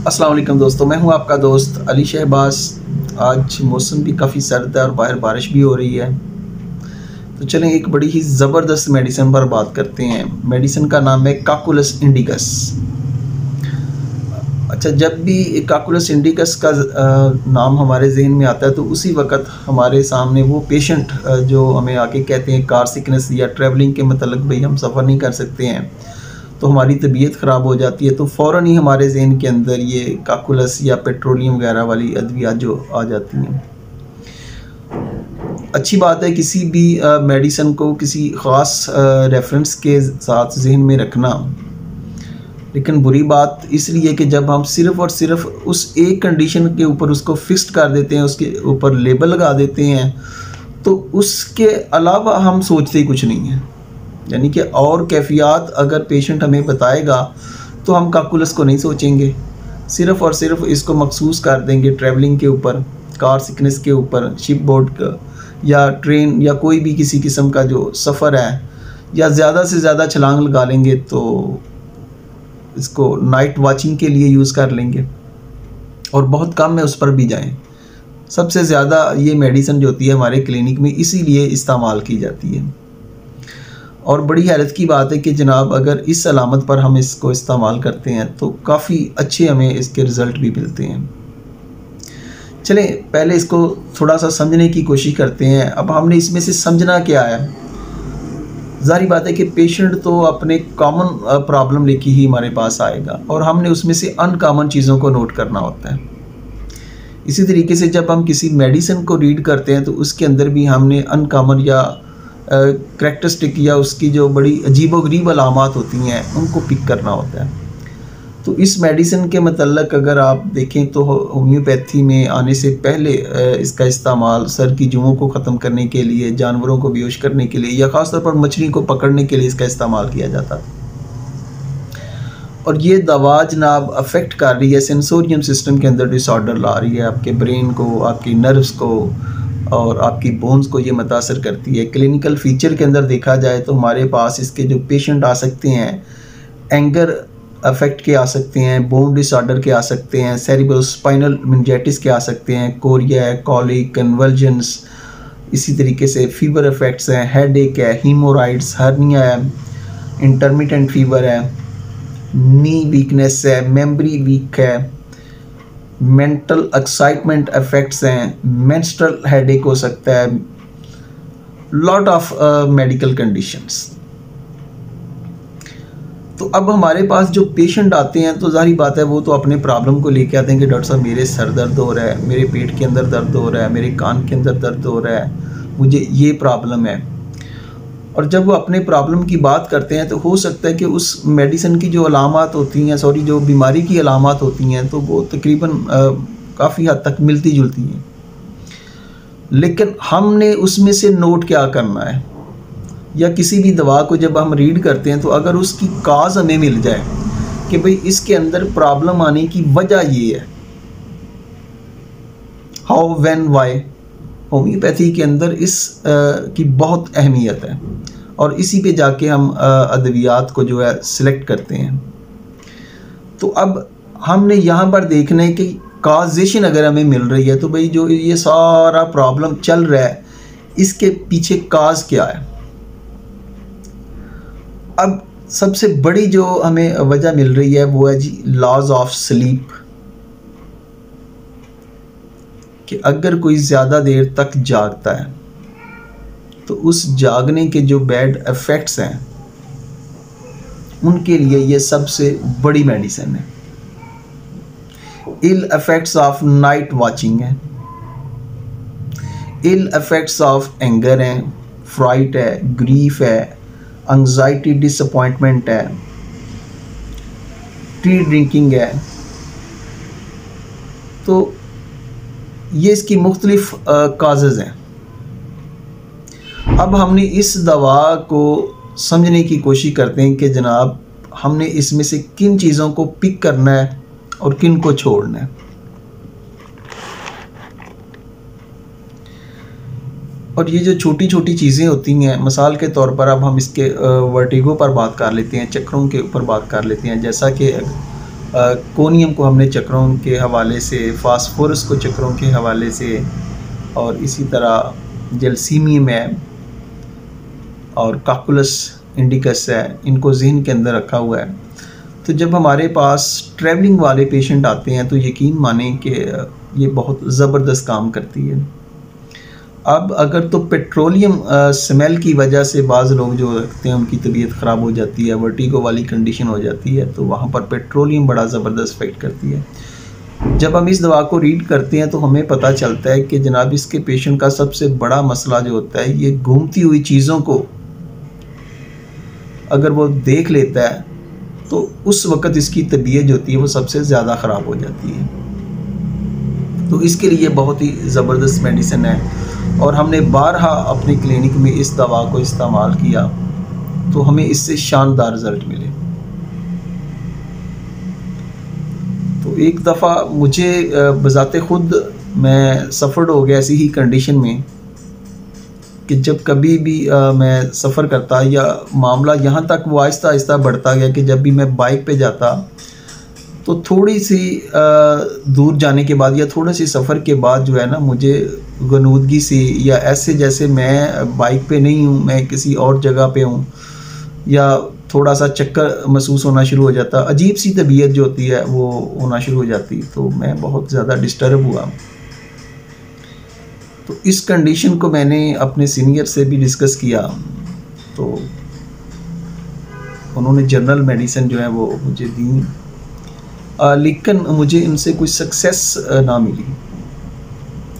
अस्सलाम वालेकुम दोस्तों, मैं हूं आपका दोस्त अली शहबाज। आज मौसम भी काफ़ी सर्द है और बाहर बारिश भी हो रही है। तो चलें एक बड़ी ही ज़बरदस्त मेडिसिन पर बात करते हैं। मेडिसिन का नाम है काकुलस इंडिकस। अच्छा, जब भी काकुलस इंडिकस का नाम हमारे जहन में आता है तो उसी वक्त हमारे सामने वो पेशेंट जो हमें आके कहते हैं कार सिकनेस या ट्रैवलिंग के मतलब भाई हम सफ़र नहीं कर सकते हैं, तो हमारी तबीयत ख़राब हो जाती है, तो फ़ौरन ही हमारे जहन के अंदर ये काकुलस या पेट्रोलियम वगैरह वाली अद्वियात जो आ जाती हैं। अच्छी बात है किसी भी मेडिसिन को किसी ख़ास रेफरेंस के साथ जहन में रखना, लेकिन बुरी बात इसलिए कि जब हम सिर्फ़ और सिर्फ उस एक कंडीशन के ऊपर उसको फिक्स्ड कर देते हैं, उसके ऊपर लेबल लगा देते हैं, तो उसके अलावा हम सोचते ही कुछ नहीं है। यानी कि और कैफ़ियत अगर पेशेंट हमें बताएगा तो हम काकुलस को नहीं सोचेंगे, सिर्फ़ और सिर्फ इसको मखसूस कर देंगे ट्रैवलिंग के ऊपर, कार सिकनेस के ऊपर, शिप बोर्ड का या ट्रेन या कोई भी किसी किस्म का जो सफ़र है, या ज़्यादा से ज़्यादा छलांग लगा लेंगे तो इसको नाइट वॉचिंग के लिए यूज़ कर लेंगे और बहुत कम है उस पर भी जाएं। सबसे ज़्यादा ये मेडिसिन जो होती है हमारे क्लिनिक में इसीलिए इस्तेमाल की जाती है। और बड़ी हैरत की बात है कि जनाब अगर इस अलामत पर हम इसको इस्तेमाल करते हैं तो काफ़ी अच्छे हमें इसके रिज़ल्ट भी मिलते हैं। चलें पहले इसको थोड़ा सा समझने की कोशिश करते हैं। अब हमने इसमें से समझना क्या है। ज़ाहिर बात है कि पेशेंट तो अपने कॉमन प्रॉब्लम लेके ही हमारे पास आएगा और हमने उसमें से अनकॉमन चीज़ों को नोट करना होता है। इसी तरीके से जब हम किसी मेडिसिन को रीड करते हैं तो उसके अंदर भी हमने अनकॉमन या करैक्टरिस्टिक या उसकी जो बड़ी अजीबोगरीब अलामात होती हैं उनको पिक करना होता है। तो इस मेडिसिन के मतलब अगर आप देखें तो होम्योपैथी में आने से पहले इसका इस्तेमाल सर की जुओं को ख़त्म करने के लिए, जानवरों को बेहोश करने के लिए या ख़ास तौर पर मछली को पकड़ने के लिए इसका इस्तेमाल किया जाता था। और ये दवा जनाब अफेक्ट कर रही है सेंसोरियम सिस्टम के अंदर, डिसऑर्डर ला रही है, आपके ब्रेन को, आपकी नर्व्स को और आपकी बोन्स को ये मुतासर करती है। क्लिनिकल फीचर के अंदर देखा जाए तो हमारे पास इसके जो पेशेंट आ सकते हैं, एंगर अफेक्ट के आ सकते हैं, बोन डिसऑर्डर के आ सकते हैं, सेरिब्रोस्पाइनल मेनिंजाइटिस के आ सकते हैं, कोरिया है, कॉलिक, कन्वर्जेंस, इसी तरीके से फीवर इफेक्ट्स हैं, हेडेक है, हीमोराइड्स, हर्निया है, इंटरमिटेंट फीवर है, नी वीकनेस है, मेमोरी वीक है, मेंटल एक्साइटमेंट इफेक्ट्स हैं, मेंस्ट्रुअल हेडेक हो सकता है, लॉट ऑफ मेडिकल कंडीशंस। तो अब हमारे पास जो पेशेंट आते हैं तो ज़ाहिर बात है वो तो अपने प्रॉब्लम को लेके आते हैं कि डॉक्टर साहब मेरे सर दर्द हो रहा है, मेरे पेट के अंदर दर्द हो रहा है, मेरे कान के अंदर दर्द हो रहा है, मुझे ये प्रॉब्लम है। और जब वो अपने प्रॉब्लम की बात करते हैं तो हो सकता है कि उस मेडिसिन की जो अलामात होती हैं, जो बीमारी की अलामात होती हैं तो वो तकरीबन काफ़ी हद तक मिलती जुलती हैं, लेकिन हमने उसमें से नोट क्या करना है। या किसी भी दवा को जब हम रीड करते हैं तो अगर उसकी काज हमें मिल जाए कि भाई इसके अंदर प्रॉब्लम आने की वजह ये है, हाउ, व्हेन, व्हाई, होम्योपैथी के अंदर इस की बहुत अहमियत है और इसी पे जाके हम अद्वियात को जो है सिलेक्ट करते हैं। तो अब हमने यहाँ पर देखना है कि काजेशन अगर हमें मिल रही है तो भाई जो ये सारा प्रॉब्लम चल रहा है इसके पीछे काज क्या है। अब सबसे बड़ी जो हमें वजह मिल रही है वो है जी लॉज ऑफ स्लीप, कि अगर कोई ज़्यादा देर तक जागता है तो उस जागने के जो बैड इफ़ेक्ट्स हैं उनके लिए ये सबसे बड़ी मेडिसिन है। इल इफ़ेक्ट्स ऑफ नाइट वॉचिंग है, इल इफ़ेक्ट्स ऑफ एंगर है, फ्राइट है, ग्रीफ है, एंजाइटी, डिसअपॉइंटमेंट है, टी ड्रिंकिंग है। तो ये इसकी मुख्तलिफ काजेज़ हैं। अब हमने इस दवा को समझने की कोशिश करते हैं कि जनाब हमने इसमें से किन चीज़ों को पिक करना है और किन को छोड़ना है। और ये जो छोटी छोटी चीज़ें होती हैं, मिसाल के तौर पर अब हम इसके वर्टिगो पर बात कर लेते हैं, चक्रों के ऊपर बात कर लेते हैं। जैसा कि कोनियम को हमने चक्रों के हवाले से, फास्फोरस को चक्रों के हवाले से, और इसी तरह जलसीमियम है और काकुलस इंडिकस है, इनको जहन के अंदर रखा हुआ है। तो जब हमारे पास ट्रैवलिंग वाले पेशेंट आते हैं तो यकीन मानें कि ये बहुत ज़बरदस्त काम करती है। अब अगर तो पेट्रोलियम स्मेल की वजह से बाज़ लोग जो रखते हैं उनकी तबीयत ख़राब हो जाती है, वर्टिगो वाली कंडीशन हो जाती है, तो वहाँ पर पेट्रोलियम बड़ा ज़बरदस्त इफेक्ट करती है। जब हम इस दवा को रीड करते हैं तो हमें पता चलता है कि जनाब इसके पेशेंट का सबसे बड़ा मसला जो होता है, ये घूमती हुई चीज़ों को अगर वो देख लेता है तो उस वक़्त इसकी तबीयत जो होती है वो सबसे ज़्यादा ख़राब हो जाती है। तो इसके लिए बहुत ही ज़बरदस्त मेडिसिन है और हमने बारहा अपनी क्लिनिक में इस दवा को इस्तेमाल किया तो हमें इससे शानदार रिज़ल्ट मिले। तो एक दफ़ा मुझे बज़ाते ख़ुद मैं सफ़र्ड हो गया ऐसी ही कंडीशन में कि जब कभी भी मैं सफ़र करता या मामला यहाँ तक वो आहिस्ता आहिस्ता बढ़ता गया कि जब भी मैं बाइक पे जाता तो थोड़ी सी दूर जाने के बाद या थोड़ी सी सफ़र के बाद जो है ना, मुझे गनूदगी सी या ऐसे जैसे मैं बाइक पे नहीं हूँ, मैं किसी और जगह पे हूँ, या थोड़ा सा चक्कर महसूस होना शुरू हो जाता, अजीब सी तबीयत जो होती है वो होना शुरू हो जाती। तो मैं बहुत ज़्यादा डिस्टर्ब हुआ। तो इस कंडीशन को मैंने अपने सीनियर से भी डिस्कस किया तो उन्होंने जनरल मेडिसिन जो है वो मुझे दी, लेकिन मुझे इनसे कोई सक्सेस ना मिली,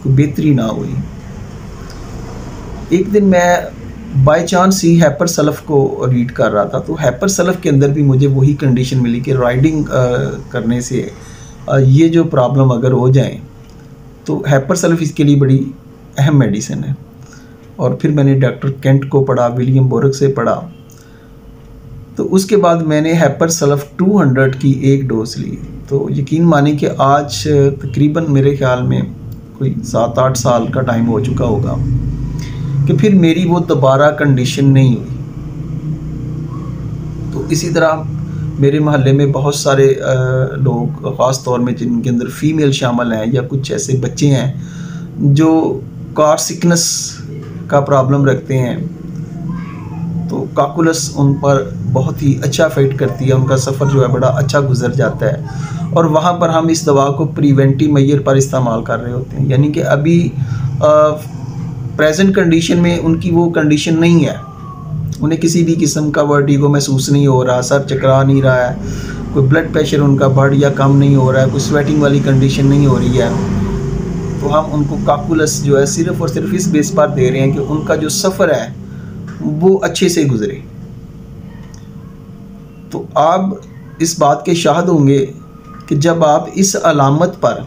कोई बेहतरी ना हुई। एक दिन मैं बाय चांस ही हैपर सल्फ को रीड कर रहा था, तो हैपर सल्फ के अंदर भी मुझे वही कंडीशन मिली कि राइडिंग करने से ये जो प्रॉब्लम अगर हो जाए तो हैपर सल्फ इसके लिए बड़ी अहम मेडिसिन है। और फिर मैंने डॉक्टर केंट को पढ़ा, विलियम बोरक से पढ़ा, तो उसके बाद मैंने हैपर सल्फ 200 की एक डोज ली। तो यकीन माने कि आज तकरीबन मेरे ख्याल में कोई 7-8 साल का टाइम हो चुका होगा कि फिर मेरी वो दोबारा कंडीशन नहीं हुई। तो इसी तरह मेरे मोहल्ले में बहुत सारे लोग, ख़ास तौर में जिनके अंदर फ़ीमेल शामिल हैं या कुछ ऐसे बच्चे हैं जो कार सिकनेस का प्रॉब्लम रखते हैं, तो काकुलस उन पर बहुत ही अच्छा इफेक्ट करती है, उनका सफ़र जो है बड़ा अच्छा गुजर जाता है। और वहाँ पर हम इस दवा को प्रिवेंटिव मेजर पर इस्तेमाल कर रहे होते हैं, यानी कि अभी प्रेजेंट कंडीशन में उनकी वो कंडीशन नहीं है, उन्हें किसी भी किस्म का वर्टिगो महसूस नहीं हो रहा, सर चकरा नहीं रहा है, कोई ब्लड प्रेशर उनका बढ़ या कम नहीं हो रहा है, कोई स्वेटिंग वाली कंडीशन नहीं हो रही है। तो हम उनको काकुलस जो है सिर्फ़ और सिर्फ इस बेस पर दे रहे हैं कि उनका जो सफ़र है वो अच्छे से गुजरे। तो आप इस बात के शाहिद होंगे कि जब आप इस अलामत पर,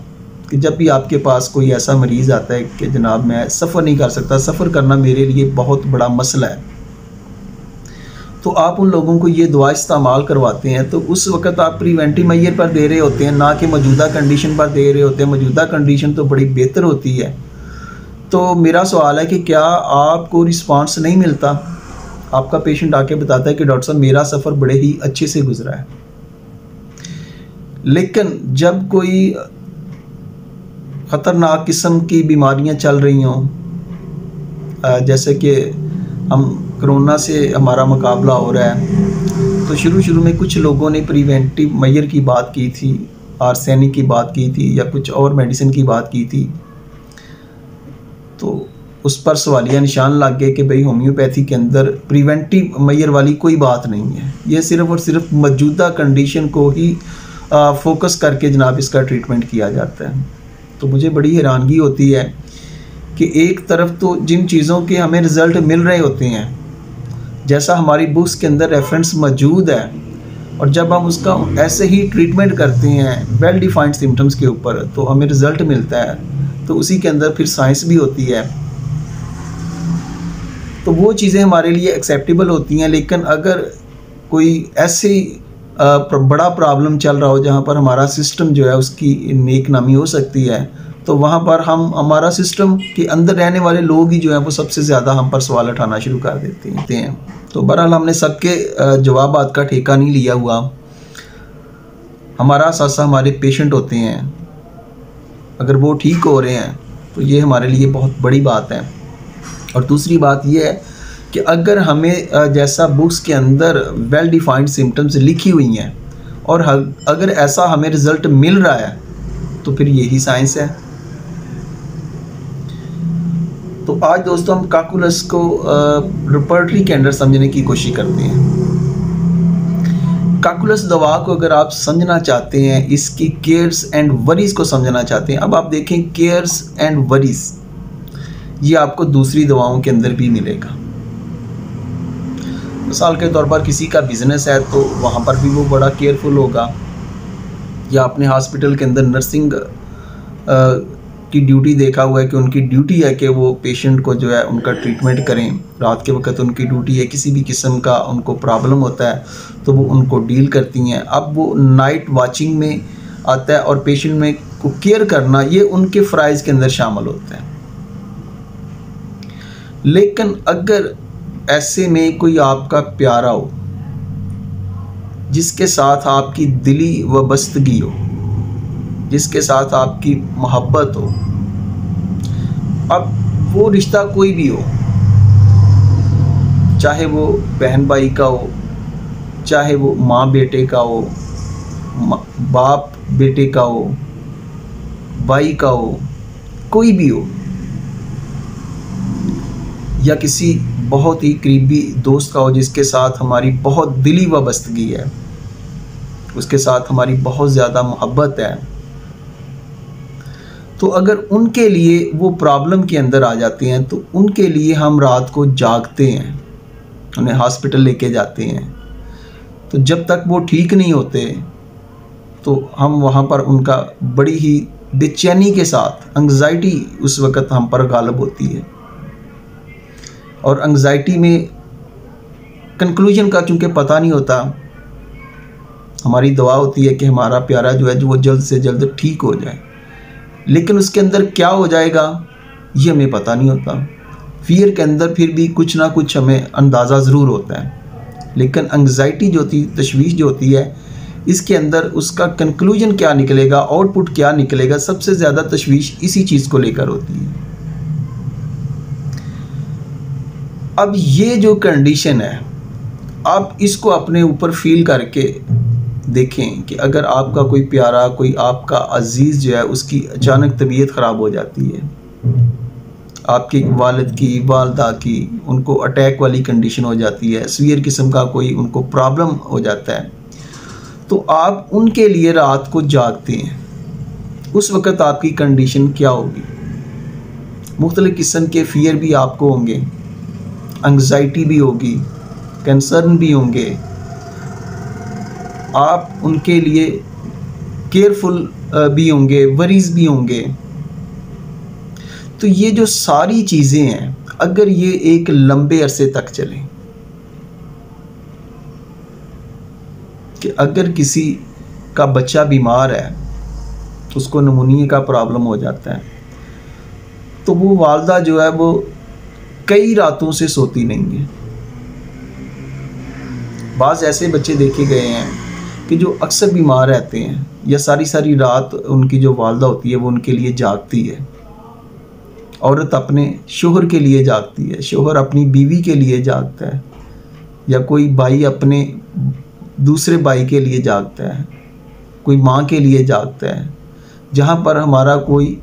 कि जब भी आपके पास कोई ऐसा मरीज़ आता है कि जनाब मैं सफ़र नहीं कर सकता, सफ़र करना मेरे लिए बहुत बड़ा मसला है, तो आप उन लोगों को ये दवा इस्तेमाल करवाते हैं, तो उस वक़्त आप प्रिवेंटिव मेजर पर दे रहे होते हैं, ना कि मौजूदा कंडीशन पर दे रहे होते हैं। मौजूदा कंडीशन तो बड़ी बेहतर होती है। तो मेरा सवाल है कि क्या आपको रिस्पांस नहीं मिलता? आपका पेशेंट आके बताता है कि डॉक्टर साहब मेरा सफ़र बड़े ही अच्छे से गुजरा है, लेकिन जब कोई ख़तरनाक किस्म की बीमारियां चल रही हों, जैसे कि हम कोरोना से हमारा मुकाबला हो रहा है, तो शुरू में कुछ लोगों ने प्रिवेंटिव मेजर की बात की थी, आर्सेनिक की बात की थी या कुछ और मेडिसिन की बात की थी, तो उस पर सवालिया निशान लग गए कि भाई होम्योपैथी के अंदर प्रिवेंटिव मेजर वाली कोई बात नहीं है, ये सिर्फ़ और सिर्फ मौजूदा कंडीशन को ही फोकस करके जनाब इसका ट्रीटमेंट किया जाता है। तो मुझे बड़ी हैरानगी होती है कि एक तरफ तो जिन चीज़ों के हमें रिज़ल्ट मिल रहे होते हैं, जैसा हमारी बुक्स के अंदर रेफरेंस मौजूद है, और जब हम उसका ऐसे ही ट्रीटमेंट करते हैं वेल डिफाइंड सिम्टम्स के ऊपर, तो हमें रिज़ल्ट मिलता है, तो उसी के अंदर फिर साइंस भी होती है, तो वो चीज़ें हमारे लिए एक्सेप्टेबल होती हैं। लेकिन अगर कोई ऐसे बड़ा प्रॉब्लम चल रहा हो जहाँ पर हमारा सिस्टम जो है उसकी नेक नामी हो सकती है, तो वहाँ पर हम हमारा सिस्टम के अंदर रहने वाले लोग ही जो हैं वो सबसे ज़्यादा हम पर सवाल उठाना शुरू कर देते हैं। तो बहरहाल हमने सबके जवाबात का ठेका नहीं लिया हुआ, हमारा साथ हमारे पेशेंट होते हैं, अगर वो ठीक हो रहे हैं तो ये हमारे लिए बहुत बड़ी बात है। और दूसरी बात ये है कि अगर हमें जैसा बुक्स के अंदर वेल डिफाइंड सिम्टम्स लिखी हुई हैं और अगर ऐसा हमें रिज़ल्ट मिल रहा है तो फिर यही साइंस है। तो आज दोस्तों हम कैलकुलस को रेपर्टरी के अंदर समझने की कोशिश करते हैं। कैलकुलस दवा को अगर आप समझना चाहते हैं, इसकी केयर्स एंड वरीज को समझना चाहते हैं, अब आप देखें केयर्स एंड वरीज ये आपको दूसरी दवाओं के अंदर भी मिलेगा। मिसाल के तौर पर किसी का बिजनेस है तो वहाँ पर भी वो बड़ा केयरफुल होगा, या अपने हॉस्पिटल के अंदर नर्सिंग की ड्यूटी देखा हुआ है कि उनकी ड्यूटी है कि वो पेशेंट को जो है उनका ट्रीटमेंट करें। रात के वक्त उनकी ड्यूटी है, किसी भी किस्म का उनको प्रॉब्लम होता है तो वो उनको डील करती हैं। अब वो नाइट वाचिंग में आता है और पेशेंट में को केयर करना ये उनके फ़राइज़ के अंदर शामिल होता है। लेकिन अगर ऐसे में कोई आपका प्यारा हो जिसके साथ आपकी दिली वाबस्तगी हो, जिसके साथ आपकी मोहब्बत हो, अब वो रिश्ता कोई भी हो, चाहे वो बहन भाई का हो, चाहे वो माँ बेटे का हो, बाप बेटे का हो, भाई का हो, कोई भी हो, या किसी बहुत ही करीबी दोस्त का हो जिसके साथ हमारी बहुत दिली वाबस्तगी है, उसके साथ हमारी बहुत ज़्यादा मोहब्बत है, तो अगर उनके लिए वो प्रॉब्लम के अंदर आ जाते हैं तो उनके लिए हम रात को जागते हैं, उन्हें हॉस्पिटल लेके जाते हैं। तो जब तक वो ठीक नहीं होते तो हम वहाँ पर उनका बड़ी ही बेचैनी के साथ, एंग्जाइटी उस वक़्त हम पर गालिब होती है, और एंग्जाइटी में कंक्लूजन का चूँकि पता नहीं होता, हमारी दुआ होती है कि हमारा प्यारा जो है जो वो जल्द से जल्द ठीक हो जाए, लेकिन उसके अंदर क्या हो जाएगा ये हमें पता नहीं होता। फियर के अंदर फिर भी कुछ ना कुछ हमें अंदाज़ा ज़रूर होता है, लेकिन एंग्जाइटी जो होती, तशवीश जो होती है, इसके अंदर उसका कंक्लूजन क्या निकलेगा, आउटपुट क्या निकलेगा, सबसे ज़्यादा तशवीश इसी चीज़ को लेकर होती है। अब ये जो कंडीशन है, आप इसको अपने ऊपर फील करके देखें कि अगर आपका कोई प्यारा, कोई आपका अजीज़ जो है उसकी अचानक तबीयत ख़राब हो जाती है, आपके वालिद की, वालदा की, उनको अटैक वाली कंडीशन हो जाती है, सीवियर किस्म का कोई उनको प्रॉब्लम हो जाता है, तो आप उनके लिए रात को जागते हैं। उस वक़्त आपकी कंडीशन क्या होगी? मुख्तलिफ़ किस्म के फ़ियर भी आपको होंगे, एंग्जाइटी भी होगी, कंसर्न भी होंगे, आप उनके लिए केयरफुल भी होंगे, वरीज भी होंगे। तो ये जो सारी चीज़ें हैं, अगर ये एक लंबे अरसे तक चलें, कि अगर किसी का बच्चा बीमार है, उसको निमोनिया का प्रॉब्लम हो जाता है, तो वो वालदा जो है वो कई रातों से सोती नहीं है। बाज़ ऐसे बच्चे देखे गए हैं कि जो अक्सर बीमार रहते हैं या सारी सारी रात उनकी जो वालदा होती है वो उनके लिए जागती है। औरत अपने शोहर के लिए जागती है, शोहर अपनी बीवी के लिए जागता है, या कोई भाई अपने दूसरे भाई के लिए जागता है, कोई माँ के लिए जागता है, जहाँ पर हमारा कोई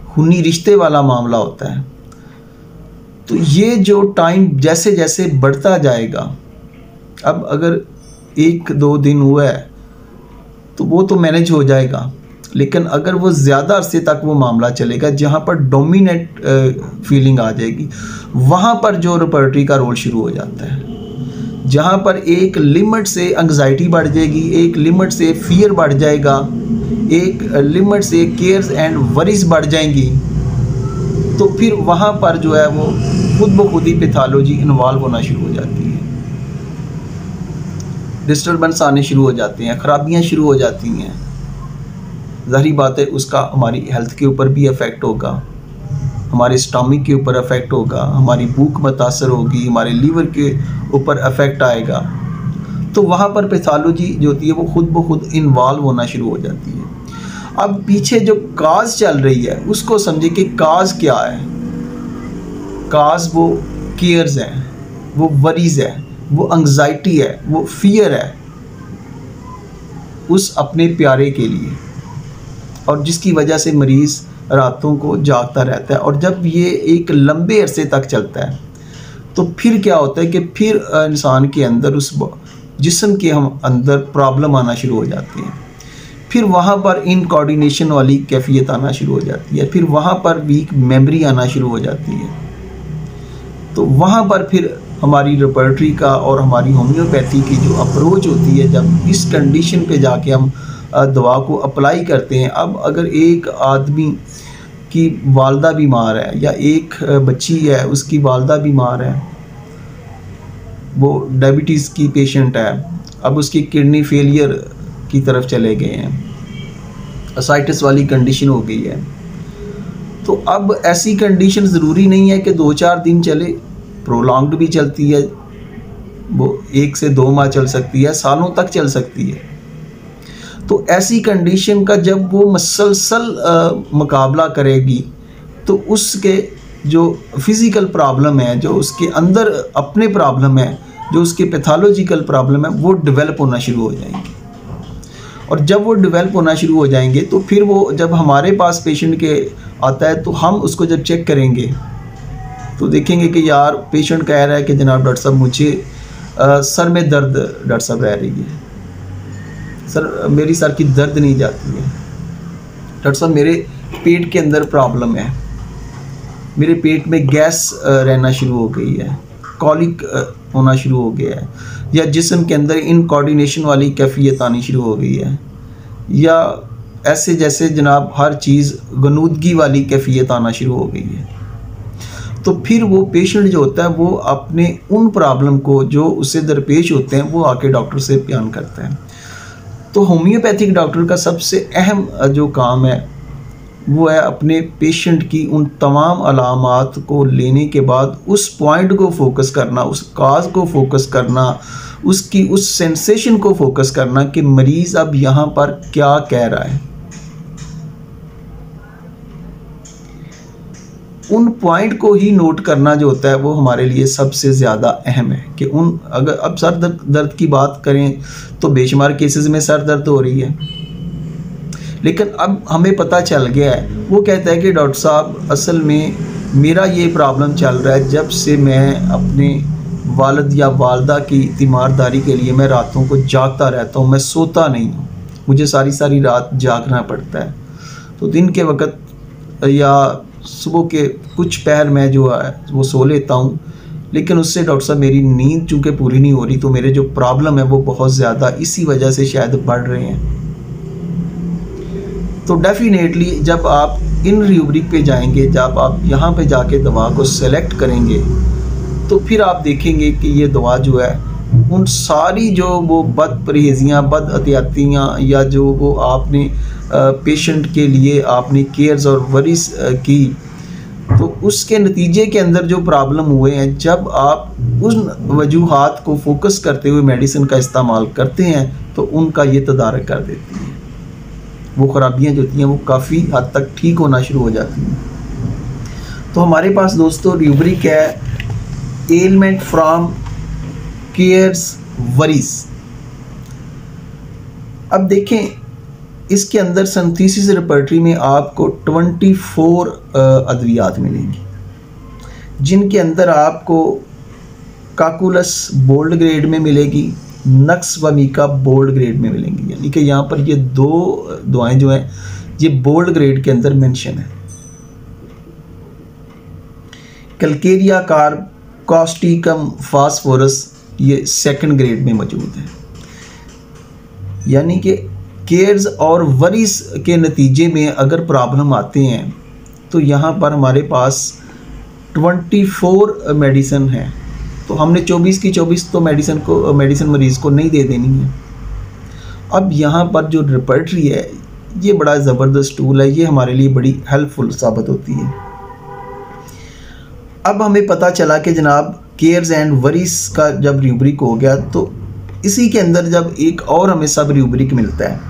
खूनी रिश्ते वाला मामला होता है। तो ये जो टाइम जैसे जैसे बढ़ता जाएगा, अब अगर 1-2 दिन हुआ है तो वो तो मैनेज हो जाएगा, लेकिन अगर वो ज़्यादा अरसे तक वो मामला चलेगा, जहाँ पर डोमिनेट फीलिंग आ जाएगी, वहाँ पर जो रेपर्टरी का रोल शुरू हो जाता है, जहाँ पर एक लिमिट से एंग्जाइटी बढ़ जाएगी, एक लिमिट से फियर बढ़ जाएगा, एक लिमिट से केयर्स एंड वरीज बढ़ जाएंगी, तो फिर वहाँ पर जो है वो खुद ब खुद ही पैथोलॉजी इन्वॉल्व होना शुरू हो जाती है, डिस्टर्बेंस आने शुरू हो जाते हैं, ख़राबियाँ शुरू हो जाती हैं। ज़ाहिर बात है उसका हमारी हेल्थ के ऊपर भी इफ़ेक्ट होगा, हमारे स्टमक के ऊपर इफ़ेक्ट होगा, हमारी भूख मुतासर होगी, हमारे लीवर के ऊपर इफ़ेक्ट आएगा। तो वहाँ पर पैथोलॉजी जो होती है वो खुद ब खुद इन्वॉल्व होना शुरू हो जाती है। अब पीछे जो काज चल रही है उसको समझे कि काज क्या है। काज वो केयर्स हैं, वो वरीज है, वो एंग्जाइटी है, वो फियर है उस अपने प्यारे के लिए, और जिसकी वजह से मरीज़ रातों को जागता रहता है। और जब ये एक लंबे अरसे तक चलता है तो फिर क्या होता है कि फिर इंसान के अंदर, उस जिस्म के हम अंदर प्रॉब्लम आना शुरू हो जाती है। फिर वहाँ पर इनकोऑर्डिनेशन वाली कैफियत आना शुरू हो जाती है। फिर वहाँ पर वीक मेमोरी आना शुरू हो जाती है। तो वहाँ पर फिर हमारी रेपर्टरी का और हमारी होम्योपैथी की जो अप्रोच होती है, जब इस कंडीशन पे जाके हम दवा को अप्लाई करते हैं। अब अगर एक आदमी की वालदा बीमार है या एक बच्ची है उसकी वालदा बीमार है, वो डायबिटीज़ की पेशेंट है, अब उसकी किडनी फेलियर की तरफ चले गए हैं, असाइटिस वाली कंडीशन हो गई है, तो अब ऐसी कंडीशन ज़रूरी नहीं है कि 2-4 दिन चले, प्रोलॉन्ग्ड भी चलती है, वो 1 से 2 माह चल सकती है, सालों तक चल सकती है। तो ऐसी कंडीशन का जब वो मसलसल मुकाबला करेगी तो उसके जो फिज़िकल प्रॉब्लम है, जो उसके अंदर अपने प्रॉब्लम है, जो उसके पैथोलॉजिकल प्रॉब्लम है, वो डेवलप होना शुरू हो जाएंगे। और जब वो डेवलप होना शुरू हो जाएंगे तो फिर वो जब हमारे पास पेशेंट के आता है तो हम उसको जब चेक करेंगे तो देखेंगे कि यार पेशेंट कह रहा है कि जनाब डॉक्टर साहब मुझे सर में दर्द डॉक्टर साहब रह रही है, सर मेरी सर की दर्द नहीं जाती है, डॉक्टर साहब मेरे पेट के अंदर प्रॉब्लम है, मेरे पेट में गैस रहना शुरू हो गई है, कॉलिक होना शुरू हो गया है, या जिस्म के अंदर इनकोऑर्डिनेशन वाली कैफियत आनी शुरू हो गई है, या ऐसे जैसे जनाब हर चीज़ गनूदगी वाली कैफियत आना शुरू हो गई है। तो फिर वो पेशेंट जो होता है वो अपने उन प्रॉब्लम को जो उससे दरपेश होते हैं वो आके डॉक्टर से बयान करता है। तो होम्योपैथिक डॉक्टर का सबसे अहम जो काम है वो है अपने पेशेंट की उन तमाम अलामात को लेने के बाद उस पॉइंट को फोकस करना, उस काज को फोकस करना, उसकी उस सेंसेशन को फोकस करना कि मरीज़ अब यहाँ पर क्या कह रहा है। उन पॉइंट को ही नोट करना जो होता है वो हमारे लिए सबसे ज़्यादा अहम है कि उन अगर अब सर दर्द की बात करें तो बेशुमार केसेस में सर दर्द हो रही है, लेकिन अब हमें पता चल गया है, वो कहता है कि डॉक्टर साहब असल में मेरा ये प्रॉब्लम चल रहा है जब से मैं अपने वालिद या वालदा की तीमारदारी के लिए मैं रातों को जागता रहता हूँ, मैं सोता नहीं हूँ, मुझे सारी सारी रात जागना पड़ता है। तो दिन के वक़्त या सुबह के कुछ पहर में जो है वो सो लेता हूँ, लेकिन उससे डॉक्टर साहब मेरी नींद चूँकि पूरी नहीं हो रही तो मेरे जो प्रॉब्लम है वो बहुत ज़्यादा इसी वजह से शायद बढ़ रहे हैं। तो डेफिनेटली जब आप इन रूब्रिक पे जाएंगे, जब आप यहाँ पे जाके दवा को सेलेक्ट करेंगे तो फिर आप देखेंगे कि ये दवा जो है उन सारी जो वो बद परहेजियाँ, बद एहतियातियाँ या जो वो आपने पेशेंट के लिए आपने केयर्स और वरीज की, तो उसके नतीजे के अंदर जो प्रॉब्लम हुए हैं, जब आप उन वजूहात को फोकस करते हुए मेडिसिन का इस्तेमाल करते हैं तो उनका ये तदारक कर देती है। वो ख़राबियाँ जो होती हैं वो काफ़ी हद तक ठीक होना शुरू हो जाती हैं। तो हमारे पास दोस्तों रूब्रिक है एलिमेंट फ्रॉम केयर्स वरीज। अब देखें इसके अंदर सिंथेसिस रेपर्टरी में आपको 24 अद्वियात मिलेंगी, जिनके अंदर आपको काकुलस बोल्ड ग्रेड में मिलेगी, नक्स व मीका बोल्ड ग्रेड में मिलेंगी। यानी कि यहाँ पर ये 2 दवाएं जो हैं ये बोल्ड ग्रेड के अंदर मेंशन है। कैलकेरिया कार्ब कॉस्टिकम फास्फोरस ये 2nd ग्रेड में मौजूद है। यानी कि केयर्स और वरीज के नतीजे में अगर प्रॉब्लम आते हैं तो यहाँ पर हमारे पास 24 मेडिसिन है, तो हमने 24 की 24 तो मेडिसिन मरीज़ को नहीं दे देनी है। अब यहाँ पर जो रेपर्टरी है ये बड़ा ज़बरदस्त टूल है, ये हमारे लिए बड़ी हेल्पफुल साबित होती है। अब हमें पता चला कि जनाब केयर्स एंड वरीज का जब रूब्रिक हो गया तो इसी के अंदर जब एक और हमें सब रूब्रिक मिलता है,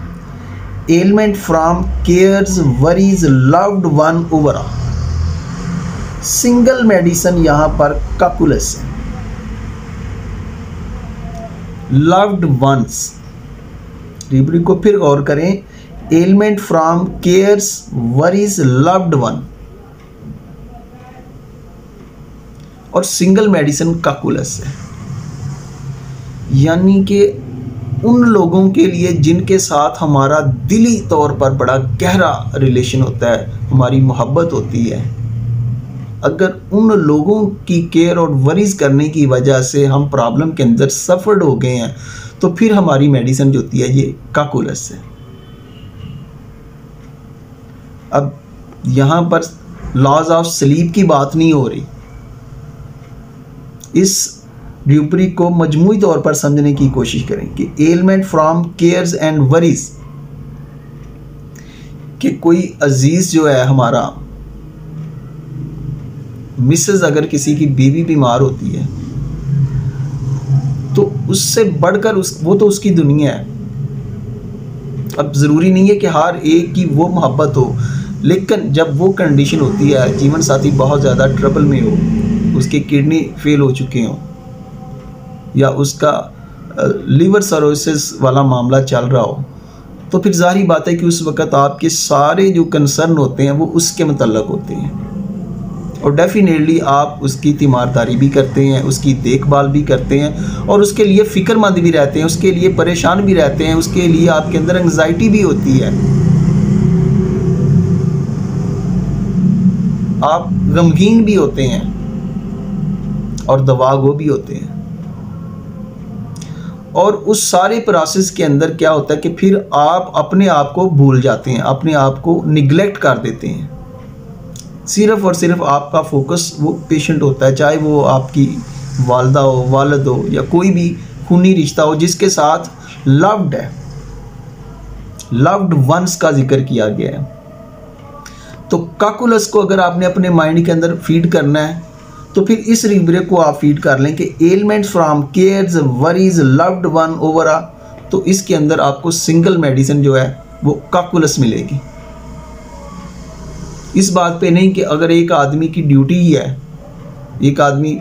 element from cares worries loved one overall, single medicine यहाँ पर कैकुलस है, लव्ड वंस। रूब्रिक को फिर गौर करें, element from cares worries loved one और सिंगल मेडिसिन कैकुलस है, यानी कि उन लोगों के लिए जिनके साथ हमारा दिली तौर पर बड़ा गहरा रिलेशन होता है, हमारी मोहब्बत होती है, अगर उन लोगों की केयर और वरीज करने की वजह से हम प्रॉब्लम के अंदर सफर्ड हो गए हैं, तो फिर हमारी मेडिसिन जो होती है ये कैकुलस है। अब यहाँ पर लॉज ऑफ स्लीप की बात नहीं हो रही, इस रूब्रिक को मजमूई तौर पर समझने की कोशिश करें कि element from cares and worries, कि कोई अजीज जो है हमारा, मिसेस अगर किसी की बीवी बीमार होती है तो उससे बढ़कर वो तो उसकी दुनिया है। अब ज़रूरी नहीं है कि हर एक की वो मोहब्बत हो, लेकिन जब वो कंडीशन होती है, जीवन साथी बहुत ज़्यादा ट्रबल में हो, उसके किडनी फेल हो चुके हों या उसका लीवर सर्रोसिस वाला मामला चल रहा हो, तो फिर जाहिर बात है कि उस वक़्त आपके सारे जो कंसर्न होते हैं वो उसके मतलब होते हैं, और डेफिनेटली आप उसकी तीमारदारी भी करते हैं, उसकी देखभाल भी करते हैं और उसके लिए फ़िक्रमंद भी रहते हैं, उसके लिए परेशान भी रहते हैं, उसके लिए आपके अंदर एंग्जाइटी भी होती है, आप गमगीन भी होते हैं और दवागो भी होते हैं। और उस सारे प्रोसेस के अंदर क्या होता है कि फिर आप अपने आप को भूल जाते हैं, अपने आप को निगलेक्ट कर देते हैं, सिर्फ़ और सिर्फ आपका फोकस वो पेशेंट होता है, चाहे वो आपकी वालदा हो, वालिद हो या कोई भी खूनी रिश्ता हो जिसके साथ लव्ड है, लव्ड वंस का जिक्र किया गया है। तो कैकुलस को अगर आपने अपने माइंड के अंदर फीड करना है तो फिर इस रूब्रिक को आप फीड कर लें कि elements from cares worries loved one over आ, तो इसके अंदर आपको सिंगल मेडिसिन जो है वो कैकुलस मिलेगी। इस बात पे नहीं कि अगर एक आदमी की ड्यूटी ही है, एक आदमी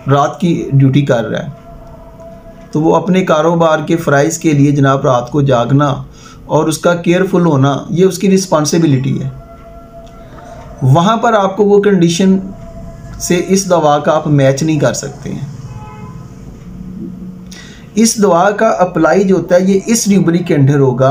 रात की ड्यूटी कर रहा है तो वो अपने कारोबार के फ़राइज़ के लिए जनाब रात को जागना और उसका केयरफुल होना ये उसकी रिस्पॉन्सिबिलिटी है। वहाँ पर आपको वो कंडीशन से इस दवा का आप मैच नहीं कर सकते हैं। इस दवा का अप्लाई जो होता है ये इस रूब्रिक के अंडर होगा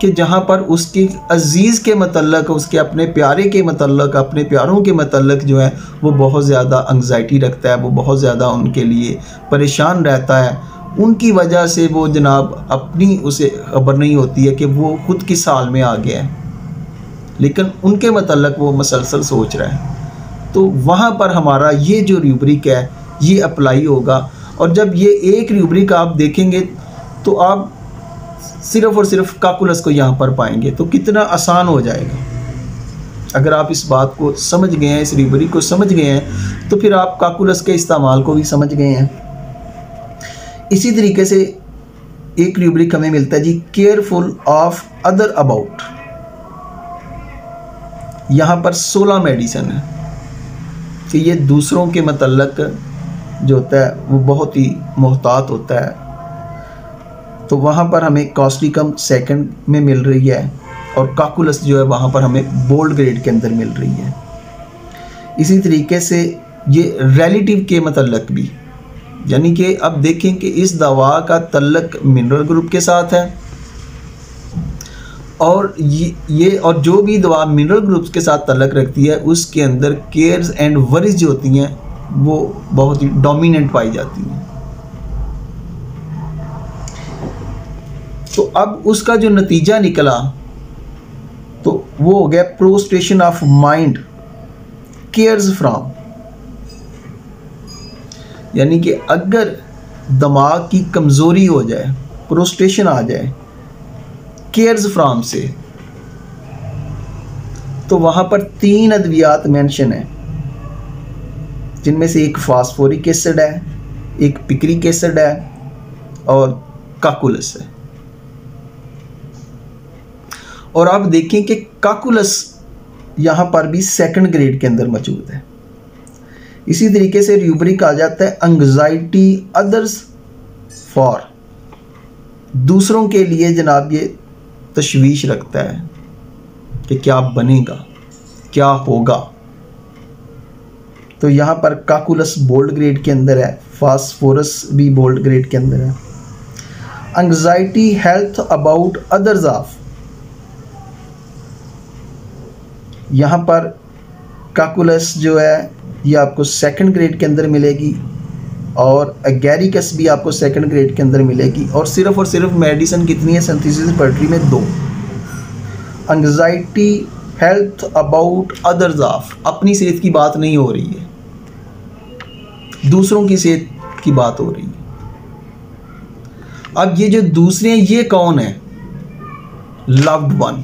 कि जहाँ पर उसके अजीज़ के मतलब, उसके अपने प्यारे के मतलब, अपने प्यारों के मतलब जो है वो बहुत ज़्यादा एंग्जाइटी रखता है, वो बहुत ज़्यादा उनके लिए परेशान रहता है, उनकी वजह से वो जनाब अपनी उसे खबर नहीं होती है कि वो खुद किस हाल में आ गया है, लेकिन उनके मतलब वो मसलसल सोच रहा है। तो वहाँ पर हमारा ये जो रूब्रिक है ये अप्लाई होगा, और जब ये एक रूब्रिक आप देखेंगे तो आप सिर्फ़ और सिर्फ कैकुलस को यहाँ पर पाएंगे, तो कितना आसान हो जाएगा। अगर आप इस बात को समझ गए हैं, इस रूब्रिक को समझ गए हैं, तो फिर आप कैकुलस के इस्तेमाल को भी समझ गए हैं। इसी तरीके से एक रूब्रिक हमें मिलता है जी, केयरफुल ऑफ अदर अबाउट। यहाँ पर 16 मेडिसिन है कि ये दूसरों के मतलब जो होता है वो बहुत ही मोहतात होता है, तो वहाँ पर हमें कॉस्टिकम सेकंड में मिल रही है और कैकुलस जो है वहाँ पर हमें बोल्ड ग्रेड के अंदर मिल रही है। इसी तरीके से ये रिलेटिव के मतलब भी, यानी कि अब देखें कि इस दवा का तल्लक मिनरल ग्रुप के साथ है, और ये और जो भी दवा मिनरल ग्रुप्स के साथ तल्लक रखती है उसके अंदर केयर्स एंड वरीज जो होती हैं वो बहुत ही डोमिनेंट पाई जाती हैं। तो अब उसका जो नतीजा निकला तो वो हो गया prostration of mind cares from, यानी कि अगर दिमाग की कमज़ोरी हो जाए, प्रोस्ट्रेशन आ जाए केयर्स फ्रॉम से, तो वहाँ पर 3 अद्वियात मेंशन है, जिनमें से एक फास्फोरिक एसिड है, एक पिक्रिक एसिड है और काकुलस है। और आप देखें कि काकुलस यहाँ पर भी सेकंड ग्रेड के अंदर मौजूद है। इसी तरीके से रूब्रिक आ जाता है एंग्जाइटी अदर्स फॉर, दूसरों के लिए जनाब ये तशवीश रखता है कि क्या बनेगा, क्या होगा। तो यहाँ पर काकुलस बोल्ड ग्रेड के अंदर है, फास्फोरस भी बोल्ड ग्रेड के अंदर है। Anxiety health about others of, यहाँ पर काकुलस जो है ये आपको सेकंड ग्रेड के अंदर मिलेगी और एगैरिकस भी आपको सेकंड ग्रेड के अंदर मिलेगी। और सिर्फ मेडिसिन कितनी है सिंथेसिस रिपर्टरी में? 2। Anxiety health about others of, अपनी सेहत की बात नहीं हो रही है, दूसरों की सेहत की बात हो रही है। अब ये जो दूसरे हैं ये कौन है? लव्ड वन,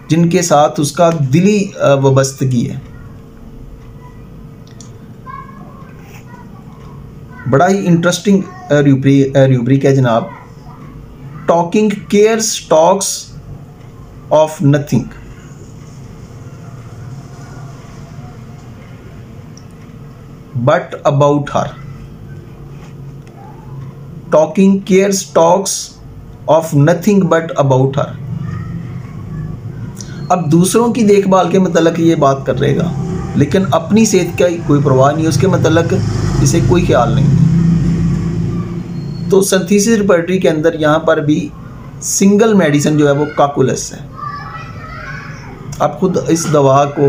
जिनके साथ उसका दिली वाबस्तगी है। बड़ा ही इंटरेस्टिंग रूब्रिक है जनाब। Talking cares talks of nothing, but about her. Talking cares talks of nothing but about her. अब दूसरों की देखभाल के मतलब ये बात कर रहेगा, लेकिन अपनी सेहत का कोई परवाह नहीं, उसके मतलब इसे कोई ख्याल नहीं है। तो सिंथेसिस रिपर्टरी के अंदर यहाँ पर भी सिंगल मेडिसिन जो है वो काकुलस है। आप खुद इस दवा को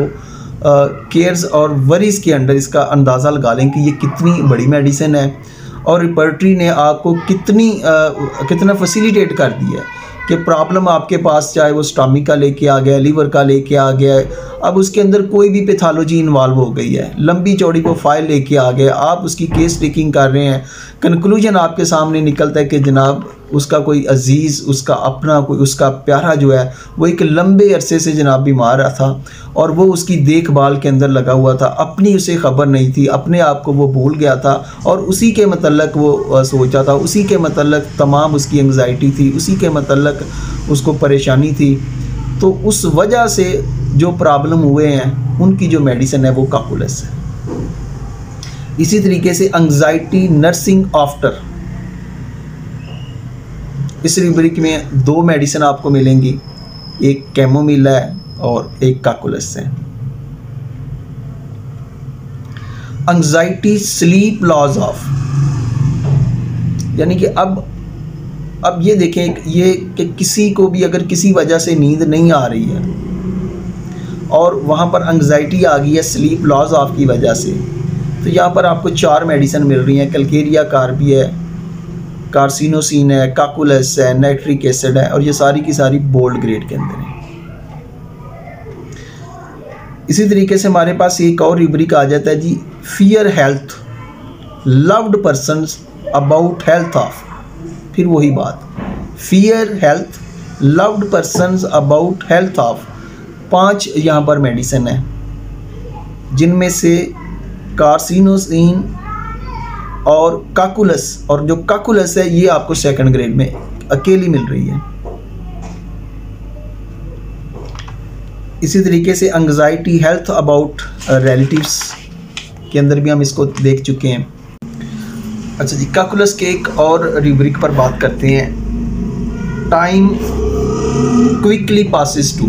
केयर्स और वरीज के अंडर इसका अंदाज़ा लगा लें कि ये कितनी बड़ी मेडिसिन है और रिपर्टरी ने आपको कितना फैसिलिटेट कर दिया है कि प्रॉब्लम आपके पास चाहे वो स्टमक का लेके आ गया, लीवर का लेके आ गया, अब उसके अंदर कोई भी पैथोलॉजी इन्वॉल्व हो गई है, लंबी चौड़ी वो फाइल लेके आ गया, आप उसकी केस टेकिंग कर रहे हैं, कंक्लूजन आपके सामने निकलता है कि जनाब उसका कोई अजीज़, उसका अपना कोई उसका प्यारा जो है वो एक लंबे अरसे से जनाब बीमार था और वो उसकी देखभाल के अंदर लगा हुआ था, अपनी उसे ख़बर नहीं थी, अपने आप को वो भूल गया था और उसी के मतलब वो सोचा था, उसी के मतलब तमाम उसकी एंग्जाइटी थी, उसी के मतलब उसको परेशानी थी। तो उस वजह से जो प्रॉब्लम हुए हैं उनकी जो मेडिसिन है वो काकुलस है। इसी तरीके से एंग्जाइटी नर्सिंग आफ्टर, इस रूब्रिक में 2 मेडिसिन आपको मिलेंगी, एक कैमोमिल है और एक काकुलस है। एंग्जाइटी स्लीप लॉस ऑफ, यानी कि अब ये देखें ये कि किसी को भी अगर किसी वजह से नींद नहीं आ रही है और वहाँ पर एंग्जाइटी आ गई है स्लीप लॉस ऑफ की वजह से, तो यहाँ पर आपको 4 मेडिसिन मिल रही हैं। कैलकेरिया कार्बी है, कार्सिनोसिन है, काकुलस है, नाइट्रिक एसिड है और ये सारी की सारी बोल्ड ग्रेड के अंदर है। इसी तरीके से हमारे पास एक और रूब्रिक आ जाता है जी, fear health loved persons about health of. फिर वही बात, fear health loved persons about health of. 5 यहाँ पर मेडिसिन है जिनमें से कार्सिनोसिन और काकुलस, और जो काकुलस है ये आपको सेकंड ग्रेड में अकेली मिल रही है। इसी तरीके से एंग्जाइटी हेल्थ अबाउट रिलेटिव्स के अंदर भी हम इसको देख चुके हैं। अच्छा जी, काकुलस के एक और रूब्रिक पर बात करते हैं, टाइम क्विकली पासिस टू,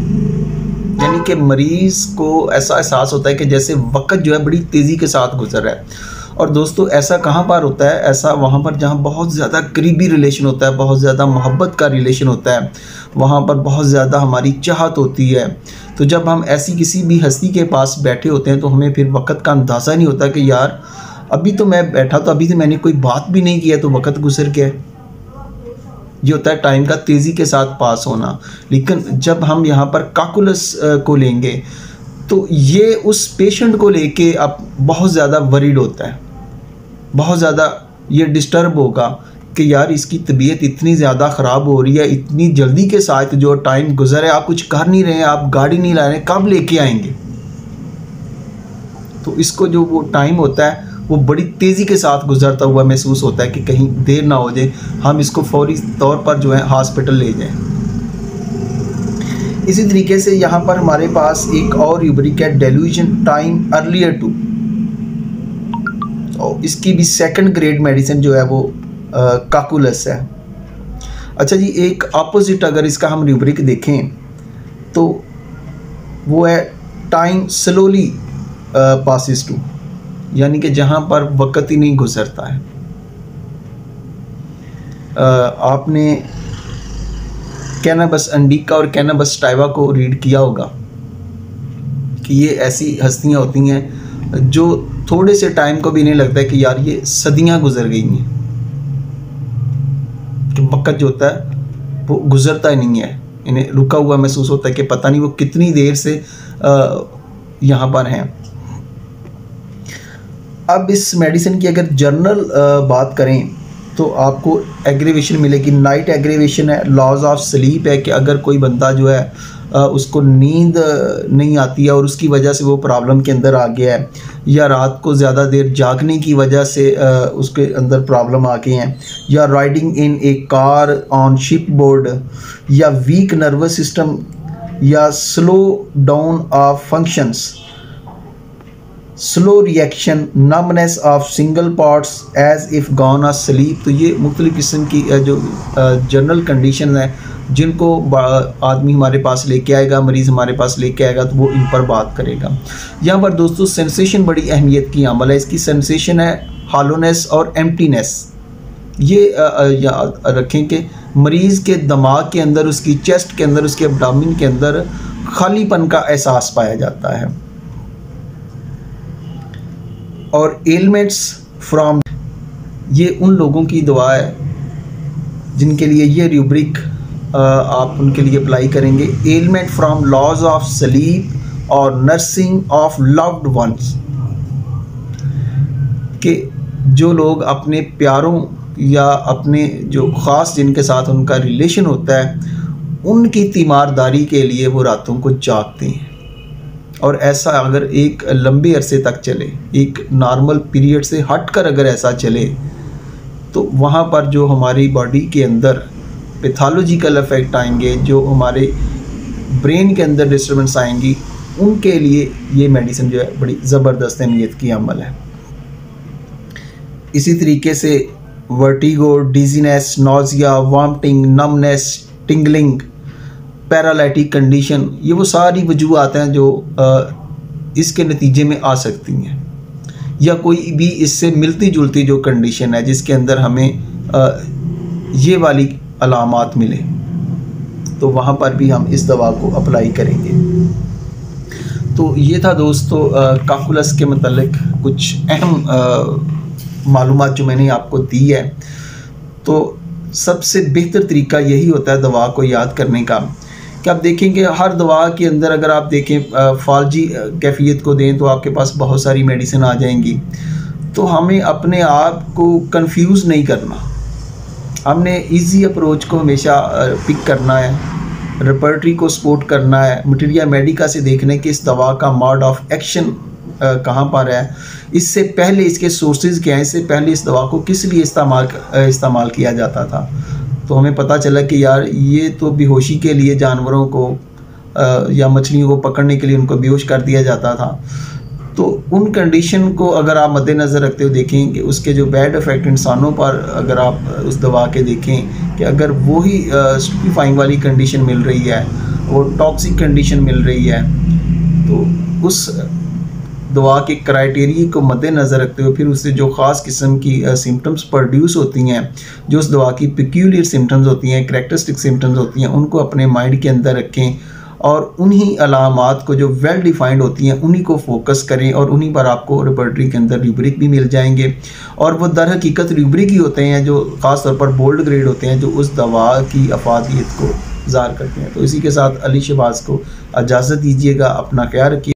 यानी कि मरीज़ को ऐसा एहसास होता है कि जैसे वक्त जो है बड़ी तेज़ी के साथ गुजर रहा है। और दोस्तों ऐसा कहाँ पर होता है? ऐसा वहाँ पर जहाँ बहुत ज़्यादा करीबी रिलेशन होता है, बहुत ज़्यादा मोहब्बत का रिलेशन होता है, वहाँ पर बहुत ज़्यादा हमारी चाहत होती है। तो जब हम ऐसी किसी भी हस्ती के पास बैठे होते हैं तो हमें फिर वक्त का अंदाज़ा नहीं होता कि यार अभी तो मैं बैठा, तो अभी तो मैंने कोई बात भी नहीं किया तो वक्त गुजर गया। ये होता है टाइम का तेज़ी के साथ पास होना। लेकिन जब हम यहाँ पर काकुलस को लेंगे तो ये उस पेशेंट को लेके अब बहुत ज़्यादा वरीड होता है, बहुत ज़्यादा ये डिस्टर्ब होगा कि यार इसकी तबीयत इतनी ज़्यादा ख़राब हो रही है, इतनी जल्दी के साथ जो टाइम गुजर है, आप कुछ कर नहीं रहे हैं, आप गाड़ी नहीं ला रहे हैं, कब लेके आएंगे? तो इसको जो वो टाइम होता है वो बड़ी तेज़ी के साथ गुजरता हुआ महसूस होता है कि कहीं देर ना हो जाए, हम इसको फौरी तौर पर जो है हॉस्पिटल ले जाएं। इसी तरीके से यहाँ पर हमारे पास एक और रूब्रिक है, डेल्यूजन टाइम अर्लियर टू, और इसकी भी सेकंड ग्रेड मेडिसिन जो है वो काकुलस है। अच्छा जी, एक अपोजिट अगर इसका हम रूब्रिक देखें तो वो है टाइम स्लोली पासिस टू, यानी कि जहाँ पर वक्त ही नहीं गुजरता है। आपने कैनाबस इंडिका और कैनाबस सटाइवा को रीड किया होगा कि ये ऐसी हस्तियाँ होती हैं जो थोड़े से टाइम को भी नहीं लगता है कि यार ये सदियाँ गुजर गई हैं, कि वक्त जो होता है वो गुजरता ही नहीं है, इन्हें रुका हुआ महसूस होता है कि पता नहीं वो कितनी देर से यहाँ पर हैं। अब इस मेडिसिन की अगर जर्नल बात करें तो आपको एग्रीवेशन मिलेगी, नाइट एग्रीवेशन है, लॉज ऑफ स्लीप है कि अगर कोई बंदा जो है उसको नींद नहीं आती है और उसकी वजह से वो प्रॉब्लम के अंदर आ गया है, या रात को ज़्यादा देर जागने की वजह से उसके अंदर प्रॉब्लम आ गए हैं, या riding in a car on ship board, या वीक नर्वस सिस्टम, या slow down of functions, slow reaction, numbness of single parts as if gone of sleep. तो ये मुख्तलिफ़ किस्म की जो जनरल कंडीशन है जिनको आदमी हमारे पास लेके आएगा, मरीज़ हमारे पास लेके आएगा, तो वो इन पर बात करेगा। यहाँ पर दोस्तों सेंसेशन बड़ी अहमियत की अमल है। इसकी सेंसेशन है हॉलोनेस और एम्प्टीनेस। ये याद रखें कि मरीज़ के दिमाग के अंदर, उसकी चेस्ट के अंदर, उसके एब्डोमेन के अंदर खालीपन का एहसास पाया जाता है। और एलमेंट्स फ्रॉम, ये उन लोगों की दुआ है जिनके लिए ये रूब्रिक आप उनके लिए अप्लाई करेंगे। Ailment from loss of sleep और नर्सिंग ऑफ लव्ड वंस, कि जो लोग अपने प्यारों या अपने जो ख़ास जिनके साथ उनका रिलेशन होता है उनकी तीमारदारी के लिए वो रातों को जागते हैं। और ऐसा अगर एक लंबे अरसे तक चले, एक नॉर्मल पीरियड से हटकर अगर ऐसा चले, तो वहाँ पर जो हमारी बॉडी के अंदर पैथोलॉजिकल इफेक्ट आएंगे, जो हमारे ब्रेन के अंदर डिस्टर्बेंस आएंगी, उनके लिए ये मेडिसिन जो है बड़ी ज़बरदस्त अहमियत की अमल है। इसी तरीके से vertigo, dizziness, nausea, vomiting, numbness, tingling, paralytic condition, ये वो सारी वजूहात हैं जो इसके नतीजे में आ सकती हैं, या कोई भी इससे मिलती जुलती जो कंडीशन है जिसके अंदर हमें ये वाली अलामात मिले, तो वहाँ पर भी हम इस दवा को अप्लाई करेंगे। तो ये था दोस्तों काकुलस के मतलब कुछ अहम मालूमात जो मैंने आपको दी है। तो सबसे बेहतर तरीका यही होता है दवा को याद करने का कि आप देखेंगे हर दवा के अंदर अगर आप देखें फालजी कैफियत को दें तो आपके पास बहुत सारी मेडिसिन आ जाएंगी। तो हमें अपने आप को कंफ्यूज नहीं करना, हमने इजी अप्रोच को हमेशा पिक करना है, रेपर्टरी को सपोर्ट करना है, मटीरिया मेडिका से देखने कि इस दवा का मोड ऑफ एक्शन कहाँ पर है, इससे पहले इसके सोर्सेज क्या हैं, इससे पहले इस दवा को किस लिए इस्तेमाल किया जाता था। तो हमें पता चला कि यार ये तो बेहोशी के लिए जानवरों को या मछलियों को पकड़ने के लिए उनको बेहोश कर दिया जाता था। तो उन कंडीशन को अगर आप मद्देनज़र रखते हुए देखें कि उसके जो बैड इफ़ेक्ट इंसानों पर अगर आप उस दवा के देखें कि अगर वही स्टूपिफाइंग वाली कंडीशन मिल रही है और टॉक्सिक कंडीशन मिल रही है, तो उस दवा के क्राइटेरिया को मद्देनज़र रखते हुए फिर उससे जो ख़ास किस्म की सिम्टम्स प्रोड्यूस होती हैं, जो उस दवा की पिक्यूलियर सिम्टम्स होती हैं, करैक्टरिस्टिक सिम्टम्स होती हैं, उनको अपने माइंड के अंदर रखें और उन्हीं अलामात को जो वेल डिफाइंड होती हैं उन्हीं को फोकस करें और उन्हीं पर आपको रेपर्टरी के अंदर रूब्रिक भी मिल जाएंगे। और वो दर हकीकत रूब्रिक ही होते हैं जो ख़ास तौर पर बोल्ड ग्रेड होते हैं, जो उस दवा की अफादियत को ज़ाहिर करते हैं। तो इसी के साथ अली शहबाज को इजाज़त दीजिएगा, अपना ख्याल रखिए।